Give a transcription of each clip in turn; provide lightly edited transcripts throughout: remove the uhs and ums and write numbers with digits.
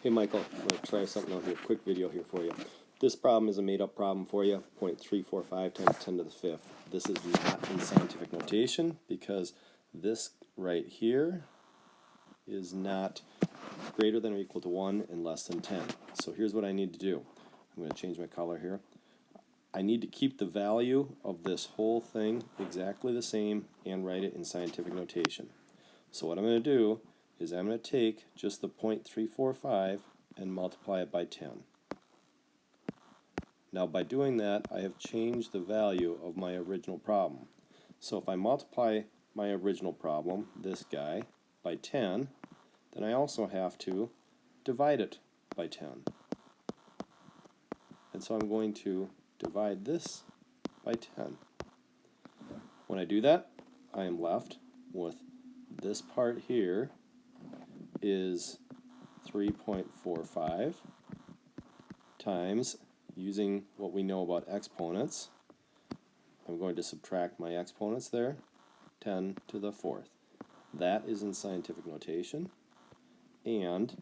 Hey Michael, I'm going to try something out here, quick video here for you. This problem is a made-up problem for you, 0.345 times 10 to the fifth. This is not in scientific notation because this right here is not greater than or equal to 1 and less than 10. So here's what I need to do. I'm going to change my color here. I need to keep the value of this whole thing exactly the same and write it in scientific notation. So what I'm going to do is I'm going to take just the 0.345 and multiply it by 10. Now by doing that, I have changed the value of my original problem. So if I multiply my original problem, this guy, by 10, then I also have to divide it by 10. And so I'm going to divide this by 10. When I do that, I am left with this part here is 3.45 times, using what we know about exponents, I'm going to subtract my exponents there, 10 to the fourth. That is in scientific notation, and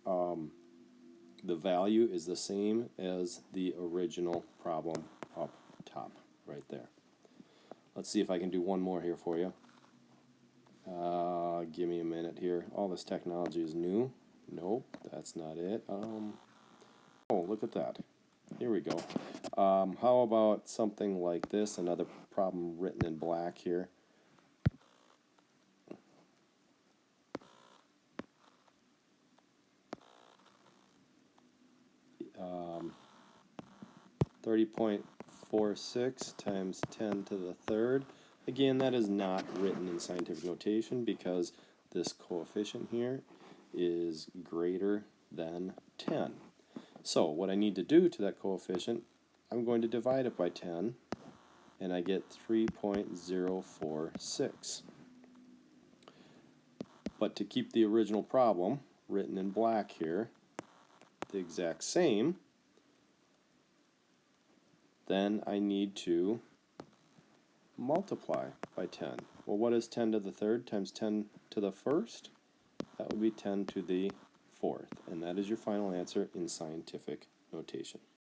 the value is the same as the original problem up top, right there. Let's see if I can do one more here for you. Give me a minute here. All this technology is new. Nope, that's not it. Oh, look at that. Here we go. How about something like this? Another problem written in black here. Um, 30.46 times 10 to the third. Again, that is not written in scientific notation because this coefficient here is greater than 10. So what I need to do to that coefficient, I'm going to divide it by 10, and I get 3.046. But to keep the original problem, written in black here, the exact same, then I need to multiply by 10. Well, what is 10 to the third times 10 to the first? That would be 10 to the fourth. And that is your final answer in scientific notation.